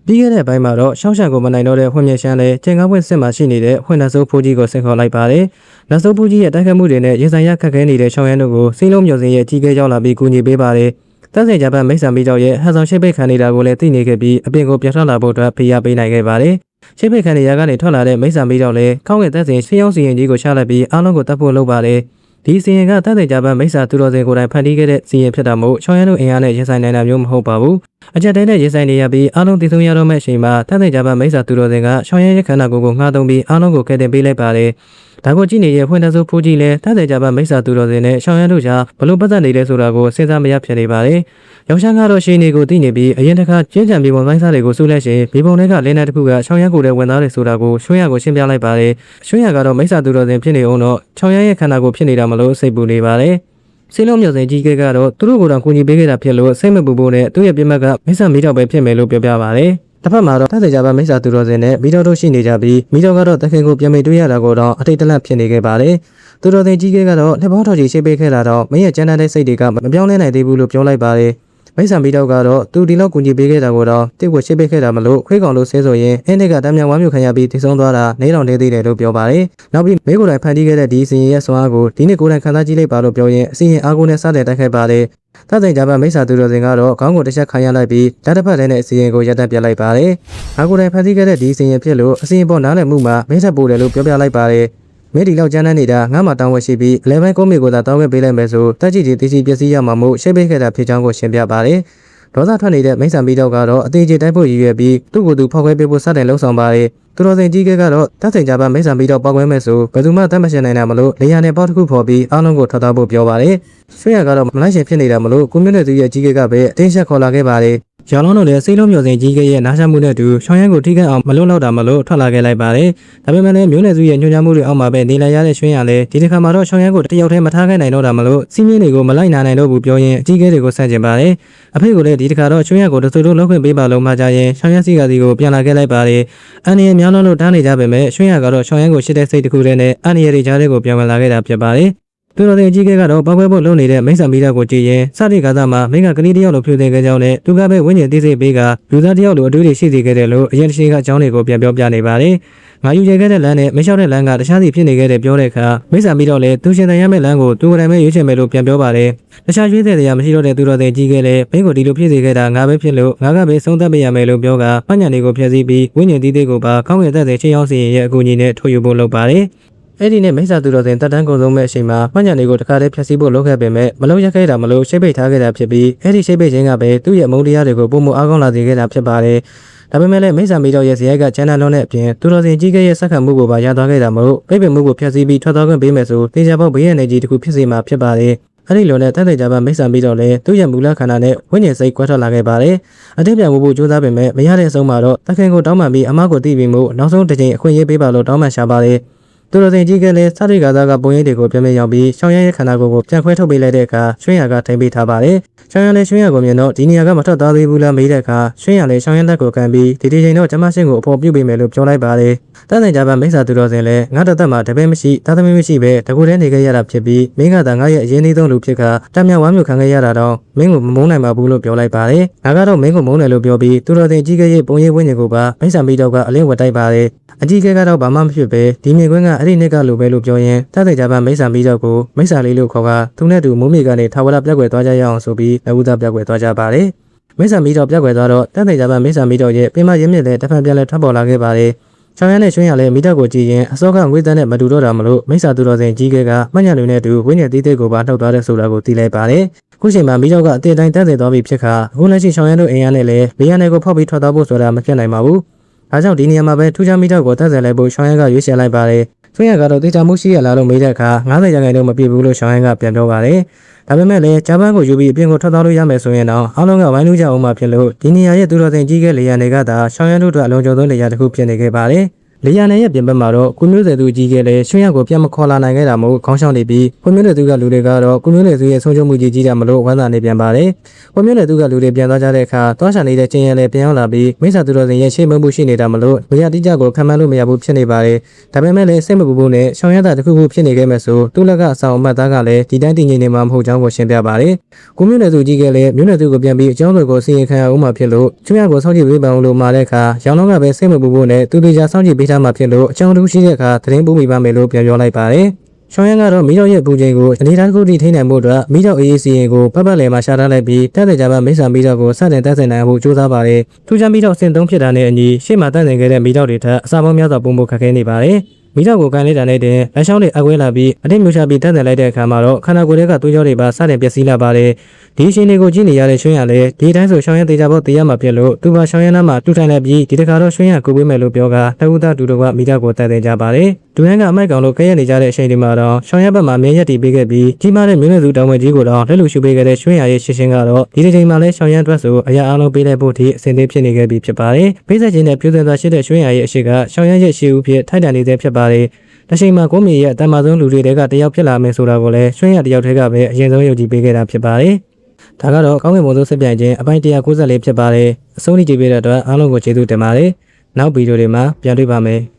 ပြီးခဲ့တဲ့ဘိုင်းမှာတော့ရှောင်းရှံကိုမနိုင်တော့တဲ့ဖွင့်မြရှမ်းလဲချိန်ကားပွင့်စစ်မှာရှိနေတဲ့ဖွင့်နှစိုးဖိုးကြီးကိုဆင့်ခေါ်လိုက်ပါတယ်။နှစိုးဖိုးကြီးရဲ့တိုက်ခတ်မှုတွေနဲ့ရင်ဆိုင်ရခက်ခဲနေတဲ့ရှောင်းရမ်းတို့ကိုစီးလုံးမျိုးစင်ရဲ့ကြီးကဲရောက်လာပြီးကူညီပေးပါတယ်။တန်းစင်ဂျပန်မိတ်ဆန်ပြီးတော့ရဲ့ဟန်ဆောင်ရှိတ်ပိတ်ခံနေတာကိုလည်းသိနေခဲ့ပြီးအပြင်ကိုပြထလာဖို့အတွက်ဖိအားပေးနိုင်ခဲ့ပါတယ်။ရှိတ်ပိတ်ခံနေရာကနေထွက်လာတဲ့မိတ်ဆန်ပြီးတော့လည်းခေါင်းငယ်တန်းစင်ရှင်းအောင်စီရင်ကြီးကိုချလိုက်ပြီးအားလုံးကိုတတ်ဖို့လုပ်ပါတယ်။ဒီစီရင်ကတန်းစင်ဂျပန်မိတ်ဆန်သူတော်စင်ကိုယ်တိုင်ဖန်တီးခဲ့တဲ့စီရင်ဖြစ်တာမို့ရှောင်းရမ်းတို့အင်အားနဲ့ရင်ဆိုင်နိုင်တာမျိုးမဟုတ်ပါဘူး။အကြက်တဲနဲ့ရင်ဆိုင်နေရပြီးအားလုံးတည်ဆုံရတော့မဲ့အချိန်မှာတန်းစင်ဂျပန်မိတ်ဆန်သူတော်စင်ကရှောင်းရမ်းရဲ့ခန္ဓာကိုယ်ကိုငှားသုံးပြီးအားလုံးကိုကယ်တင်ပေးလိုက်ပါတယ်။ဒါကိုကြည့်နေတဲ့ဖွင့်တဲ့ဆိုဖိုးကြီးလည်းတန်းစင်ဂျပန်မိတ်ဆန်သူတော်စင်နဲ့ရှောင်းရမ်းတို့ကြားဘလို့ပတ်သက်နေလဲဆိုတာကိုစဉ်းစားမရဖြစ်နေပါတယ်။ရောင်ရှမ်းကတော့ရှင်းနေကိုသိနေပြီးအရင်တစ်ခါကျင်းချံမြေပုံပိုင်းစားတွေကိုစုလက်ရှင်မြေပုံတွေကလင်းတဲ့တစ်ခုကရှောင်းရမ်းကိုလည်းဝင်သားတယ်ဆိုတာကိုရွှေရကိုရှင်းပြလိုက်ပါတယ်။ရွှေရကတော့မိတ်ဆန်သူတော်စင်ဖြစ်နေအောင်တော့ချောင်းရမ်းရဲ့ခန္ဓာကိုယ်ဖြစ်နေတာမလို့စိတ်ပူနေပါတယ်။စင်းလုံးမျိုးစင်ကြီးကဲကတော့သူတို့ကိုယ်တော်ကူညီပေးခဲ့တာဖြစ်လို့စိတ်မပူဖို့နဲ့သူ့ရဲ့ပြမက်ကမိတ်ဆန်မိတော့ပဲဖြစ်မယ်လို့ပြောပြပါတယ်။တစ်ဖက်မှာတော့တသက်ကြပါမိတ်ဆာသူတော်စင်နဲ့မိတော်တို့ရှိနေကြပြီးမိတော်ကတော့တခင်ကိုပြန်မေတွေ့ရတာကိုတော့အတိတ်တလန့်ဖြစ်နေခဲ့ပါတယ်။သူတော်စင်ကြီးကဲကတော့လက်ပေါင်းထော်ကြီးရှိပေးခဲ့တာတော့မင်းရဲ့ကျန်းတဲ့စိတ်တွေကမပြောင်းလဲနိုင်သေးဘူးလို့ပြောလိုက်ပါတယ်။မိတ်ဆန်မိတော့ကတော့သူဒီလောက်ကူညီပေးခဲ့တာကိုတော့တစ်ကိုရှိပေးခဲ့တာမလို့ခွေးကောင်လို့ဆဲဆိုရင်အင်းတွေကတမ်းမြန်ဝမ်းမြူခံရပြီးထိဆုံးသွားတာနေတော်နေသေးတယ်လို့ပြောပါတယ်။နောက်ပြီးမိကိုယ်တိုင်ဖန်တီးခဲ့တဲ့ဒီစီရင်ရဲ့ဆွမ်းအားကိုဒီနေ့ကိုယ်တိုင်ခံစားကြည့်လိုက်ပါလို့ပြောရင်အစီရင်အားကိုနဲ့စတဲ့တိုက်ခိုက်ပါတယ်။တသက်ကြပါမိတ်ဆာသူတော်စင်ကတော့ခေါင်းကိုတစ်ချက်ခံရလိုက်ပြီးဓာတ်တစ်ဖက်နဲ့အစီရင်ကိုရပ်တန့်ပြလိုက်ပါတယ်။အားကိုယ်တိုင်ဖန်တီးခဲ့တဲ့ဒီစီရင်ဖြစ်လို့အစီရင်ပေါ်နားလည်မှုမှာမဲထပ်ပို့တယ်လို့ပြောပြလိုက်ပါတယ်။မဲဒီလောက်ကျန်းနေတာငါမှတောင်းဝဲရှိပြီးအလဲပိုင်းကိုမီကိုသာတောင်းခဲ့ပေးလိုက်မယ်ဆိုတက်ကြည့်တီတီစီပစ္စည်းရမှာမို့ရှိပေးခဲ့တာဖြစ်ကြောင်းကိုရှင်းပြပါတယ်။ဒေါသထွက်နေတဲ့မိတ်ဆန်ပြီးတော့ကတော့အသေးချေတိုက်ဖို့ရည်ရွယ်ပြီးသူ့ကိုယ်သူဖောက်ခွဲပေးဖို့စတင်လှုံ့ဆော်ပါတယ်။သူတော်စင်ကြီးကဲကတော့တတ်စင်ကြပါမိတ်ဆန်ပြီးတော့ပောက်ခွဲမဲ့ဆိုဘယ်သူမှတတ်မရှင်နိုင်တာမလို့လေယာဉ်နဲ့ပေါက်တစ်ခုဖော်ပြီးအားလုံးကိုထွက်သွားဖို့ပြောပါတယ်။ဆွေရကတော့မလိုက်ရှင်ဖြစ်နေတာမလို့ကွန်မြူနတီရဲ့ကြီးကဲကပဲအတင်းချက်ခေါ်လာခဲ့ပါတယ်။ရောင်လုံးတို့လည်းစိတ်လုံးမျိုးစင်ကြီးကဲရဲ့နားချမှုနဲ့တူရှောင်းရမ်းကိုထိခိုက်အောင်မလွတ်လောက်တာမလို့ထွက်လာခဲ့လိုက်ပါတယ်။ဒါပေမဲ့လည်းမျိုးနယ်စုရဲ့ညွှန်ကြားမှုတွေအောက်မှာပဲနေလာရတဲ့ရွှင်းရလဲဒီတစ်ခါမှာတော့ရှောင်းရမ်းကိုတယောက်တည်းမထားခဲ့နိုင်တော့တာမလို့စီးမြင့်တွေကိုမလိုက်နိုင်တော့ဘူးပြောရင်အကြီးကဲတွေကိုဆန့်ကျင်ပါတယ်။အဖေကလည်းဒီတစ်ခါတော့ရွှင်းရကိုတဆူလုံးလောက်ခွင့်ပေးပါလို့မှာကြရင်ရှောင်းရမ်းစီကစီကိုပြန်လာခဲ့လိုက်ပါတယ်။အန်ရီမြောင်းလုံးလို့တန်းနေကြပေမဲ့ရွှင်းရကတော့ရှောင်းရမ်းကိုရှစ်တဲ့စိတ်တစ်ခုတည်းနဲ့အန်ရီတွေကြားထဲကိုပြန်ဝင်လာခဲ့တာဖြစ်ပါတယ်။သူတော်တင်ကြီးကဲကတော့ပောက်ခွဲဖို့လုပ်နေတဲ့မိတ်ဆန်မီတာကိုကြည့်ရင်စတိကာသမှာမိကကလေးတယောက်လိုဖြူသင်ခဲ့ကြောင်းနဲ့သူကပဲဝိညာဉ်သိစိတ်ပေးကလူသားတယောက်လိုအတွေ့အကြုံရှိစေခဲ့တယ်လို့အရင်တစ်ချိန်ကအကြောင်းတွေကိုပြန်ပြောပြနေပါတယ်။ငါယူကျဲခဲ့တဲ့လမ်းနဲ့မလျှောက်တဲ့လမ်းကတခြားစီဖြစ်နေခဲ့တဲ့ပြောတဲ့အခါမိတ်ဆန်မီတော့လေသူရှင်တန်ရမယ့်လမ်းကိုသူကလည်းရွေးချယ်မယ်လို့ပြန်ပြောပါတယ်။တခြားရွေးတဲ့တရားမရှိတော့တဲ့သူတော်တင်ကြီးကဲလည်းမင်းကိုဒီလိုဖြစ်စေခဲ့တာငါပဲဖြစ်လို့ငါကပဲဆုံးသက်ပေးရမယ်လို့ပြောကပညာတွေကိုဖျက်ဆီးပြီးဝိညာဉ်သိစိတ်ကိုပါကောင်းကင်သက်တဲ့ချင်းရောက်စီရင်ရဲ့အကူအညီနဲ့ထုတ်ယူဖို့လုပ်ပါတယ်။အဲ့ဒီနဲ့မိစ္ဆာသူတော်စင်တက်တန်းကုန်ဆုံးမဲ့အချိန်မှာပညာတွေကိုတခါတည်းဖျက်ဆီးဖို့လုပ်ခဲ့ပေမဲ့မလုပ်ရခဲ့တာမလို့ရှိတ်ပိတ်ထားခဲ့တာဖြစ်ပြီးအဲ့ဒီရှိတ်ပိတ်ခြင်းကပဲသူ့ရဲ့အမုန်းတရားတွေကိုပုံမအားကောင်းလာစေခဲ့တာဖြစ်ပါတယ်။ဒါပေမဲ့လည်းမိစ္ဆာမီတော်ရဲ့ဇယိုက်ကချမ်းသာလွန်တဲ့အပြင်သူတော်စင်ကြီးကရဲ့ဆက်ခံမှုကိုပါရသွားခဲ့တာမို့ပိတ်ပင်မှုကိုဖျက်ဆီးပြီးထွက်သွားခွင့်ပေးမယ်ဆိုတေချာပေါက်ဘေးရန်နေကြီးတစ်ခုဖြစ်စေမှာဖြစ်ပါတယ်။အဲ့ဒီလိုနဲ့တသက်ကြပါမိစ္ဆာမီတော်လည်းသူ့ရဲ့မူလခန္ဓာနဲ့ဝိညာဉ်စိတ်ကွဲထွက်လာခဲ့ပါတယ်။အတိတ်ပြန်ဖို့ကြိုးစားပေမဲ့မရတဲ့အဆုံးမှာတော့တခင်ကိုတောင်းပန်ပြီးအမကိုတီးပြီးမှုနောက်ဆုံးတစ်ချိန်အခွင့်အရေးပေးပါလို့တောင်းပန်ရှာပါတယ်။သူတော်စင်ကြီးကလည်းစရိကာသားကပုံရိပ်တွေကိုပြန်ပြန်ရောက်ပြီးရှောင်းရရဲ့ခန္ဓာကိုယ်ကိုပြန်ခွဲထုတ်ပေးလိုက်တဲ့အခါရွှင်းရကထိမ့်ပေးထားပါတယ်။ရှောင်းရလည်းရွှင်းရကိုမြင်တော့ဒီနေရာကမထွက်သွားသေးဘူးလားမေးတဲ့အခါရွှင်းရလည်းရှောင်းရလက်ကိုကန်ပြီးဒီချိန်တော့ကျမရှင်းကိုအဖို့ပြုတ်ပေးမယ်လို့ပြောလိုက်ပါတယ်။တန်းစင်ကြပါမိစ္ဆာသူတော်စင်လည်းငါတသက်မှာတပည့်မရှိသားသမီးမရှိပဲတကူတည်းနေခဲ့ရတာဖြစ်ပြီးမင်းကသာငါရဲ့အရင်သေးဆုံးလူဖြစ်ကတမ်းမြဝမ်းမြူခံခဲ့ရတာတော့မင်းကိုမမုန်းနိုင်ပါဘူးလို့ပြောလိုက်ပါတယ်။ငါကတော့မင်းကိုမုန်းတယ်လို့ပြောပြီးသူတော်စင်ကြီးကရဲ့ပုံရိပ်ဝင်းကိုပါမိစ္ဆာမိတော့ကအလင်းဝတ်တိုက်ပါတယ်။အကြီးကဲကတော့ဘာမှမဖြစ်ပဲဒီမြင်ကွင်းကအဲ့ဒီနှစ်ကလိုပဲလို့ပြောရင်တသက်ကြပါမိစ္ဆာမိတော့ကိုမိစ္ဆာလေးလို့ခေါ်ကသူနဲ့တူမိုးမြေကနေထာဝရပြက်ွယ်သွားကြရအောင်ဆိုပြီးအဝုဒပြက်ွယ်သွားကြပါတယ်။မိစ္ဆာမိတော့ပြက်ွယ်သွားတော့တသက်ကြပါမိစ္ဆာမိတော့ရဲ့ပြင်မရင်းမြစ်တဲ့တစ်ဖက်ပြန်လဲထပ်ပေါ်လာခဲ့ပါတယ်။ချောင်းရနဲ့ရွှင်းရလဲမိတော့ကိုကြည့်ရင်အစောကငွေတန်းနဲ့မတူတော့တာမလို့မိစ္ဆာသူတော်စင်ကြီးကမှညံလူနဲ့တူဝိညာဉ်တီးတဲ့ကိုပါနှုတ်သွားတဲ့ဆိုတာကိုသိလိုက်ပါတယ်။ခုချိန်မှာမိတော့ကအတေတိုင်းတန်းစင်သွားပြီဖြစ်ခါအခုလက်ရှိချောင်းရတို့အိမ်ရနဲ့လဲဘေးရနယ်ကိုဖောက်ပြီးထွက်သွားဖို့ဆိုတာမဖြစ်နိုင်ပါဘူး။ဒါကြောင့်ဒီနေရာမှာပဲထူးခြားမိတော့ကိုတန်းစင်လိုက်ဖို့ချောင်းရကရွေးချယ်လိုက်ပါတယ်။ဆွေရကတော့တေချာမှုရှိရလားလို့မေးတဲ့အခါ90ရာခိုင်နှုန်းမပြည့်ဘူးလို့ရှောင်းရန်ကပြန်ပြောပါတယ်။ဒါပေမဲ့လည်းဂျပန်ကိုယူပြီးအပြင်ကိုထွက်သွားလို့ရမယ်ဆိုရင်တော့အားလုံးကဝိုင်းလို့ကြအောင်မှဖြစ်လို့ဒီနေရာရဲ့သူတော်စင်ကြီးကလေယာဉ်တွေကသာရှောင်းရန်တို့အတွက်အလုံးစုံသောလေယာဉ်တစ်ခုဖြစ်နေခဲ့ပါတယ် လေယာနယ်ရဲ့ပြင်ပမှာတော့ကိုမျိုးဆက်သူကြီးကလည်းရွှေရကိုပြန်မခေါ်လာနိုင်ခဲ့တာမို့ခေါင်းဆောင်နေပြီးကိုမျိုးဆက်သူကလူတွေကတော့ကိုမျိုးဆက်သူရဲ့ဆုံးရှုံးမှုကြီးတာမလို့ဝမ်းသာနေပြန်ပါတယ်ကိုမျိုးဆက်သူကလူတွေပြန်သွားကြတဲ့အခါသွားရှာနေတဲ့ချင်းရဲလည်းပြန်ရောက်လာပြီးမိစ္ဆာသူတော်စင်ရဲ့ရှေ့မမှုရှိနေတာမလို့ဝေယတိကျကိုခံမှန်းလို့မရဘူးဖြစ်နေပါတယ်ဒါပေမဲ့လည်းစိတ်မပူဘူးနဲ့ရှောင်းရတာတစ်ခုခုဖြစ်နေခဲ့မဲ့ဆိုသူ့လက်ကအဆောင်အမတ်သားကလည်းဒီတိုင်းတည်ငြိမ်နေမှာမဟုတ်ကြောင်းကိုရှင်းပြပါတယ်ကိုမျိုးဆက်သူကြီးကလည်းမျိုးဆက်သူကိုပြန်ပြီးအကြောင်းတွေကိုစီရင်ခံရဦးမှာဖြစ်လို့ချွေရကိုစောင့်ကြည့်ပေးပါအောင်လို့မှာတဲ့အခါရောင်လုံးကပဲစိတ်မပူဘူးနဲ့သူတို့ကြာစောင့်ကြည့်ပေးထားမှာဖြစ်လို့အကြောင်းတူရှိတဲ့အခါသတင်းပို့မိပါမယ်လို့ပြောလိုက်ပါတယ်။ရှောင်းရန်ကတော့မိတော့ရဲ့ပူချိန်ကိုအနေထားတစ်ခုထိထိနိုင်မှုအတွက်မိတော့အေးစီရင်ကိုပတ်ပတ်လည်မှာရှာထားလိုက်ပြီးတက်တဲ့ကြပါမိစ္ဆာမိတော့ကိုစတင်တက်ဆင်နိုင်ဖို့ကြိုးစားပါတယ်။ထူးခြားမိတော့အဆင့်3ဖြစ်တာနဲ့အညီရှေ့မှာတက်နေခဲ့တဲ့မိတော့တွေထက်အစာပေါင်းများစွာပုံမှုခက်ခဲနေပါတယ်။မိတော့ကိုကန်လိုက်တာနဲ့တင်လက်ချောင်းတွေအကွဲလာပြီးအတိတ်မျိုးချပြီးတက်တင်လိုက်တဲ့အခါမှာတော့ခန္ဓာကိုယ်တွေကသွေးကြောတွေပါစတင်ပျက်စီးလာပါတယ်။ဒီအချိန်တွေကိုကြည့်နေရတဲ့ရွှေရလည်းဒီတိုင်းဆိုရှောင်းရန်တေချာဖို့တရားမှာဖြစ်လို့သူပါရှောင်းရန်နားမှာတူထိုင်လိုက်ပြီးဒီတခါတော့ရွှေရကိုပေးမယ်လို့ပြောကတဝူသားတူတော်ကမိတော့ကိုတက်တင်ကြပါတယ်။ဒူဟန်ကအမိုက်ကောင်လို့ကဲရနေကြတဲ့အချိန်ဒီမှာတော့ရှောင်းရန်ဘက်မှာမြဲရက်တီပေးခဲ့ပြီးကြီးမားတဲ့မျိုးနွယ်စုတောင်ဝင်ကြီးကိုတော့လက်လူရှုပေးခဲ့တဲ့ရွှေရရဲ့ရှင်းရှင်းကတော့ဒီတစ်ချိန်မှာလဲရှောင်းရန်အတွက်ဆိုအရာအလုံးပေးလိုက်ဖို့ထိအဆင်သင့်ဖြစ်နေခဲ့ပြီဖြစ်ပါတယ်။ပေးဆက်ခြင်းနဲ့ပြုစင်သွားရှိတဲ့ရွှေရရဲ့အရှိကရှောင်းရန်ရဲ့ရှေ့ဦးဖြစ်ထိုက်တန်နေတဲ့ဖြစ်ပါတယ်။တချိန်မှာကိုမီရဲ့အတမဆုံးလူတွေကတယောက်ဖြစ်လာမယ်ဆိုတာကိုလည်းရွှေရတယောက်တည်းကပဲအရင်ဆုံးယုံကြည်ပေးခဲ့တာဖြစ်ပါတယ်။ဒါကတော့ကောင်းကင်ဘုံဆုံးစစ်ပြိုင်ခြင်းအပိုင်း194ဖြစ်ပါတယ်။အဆုံးထိကြည့်ပေးတဲ့အတွက်အားလုံးကိုကျေးဇူးတင်ပါတယ်။နောက်ဗီဒီယိုတွေမှာပြန်တွေ့ပါမယ်။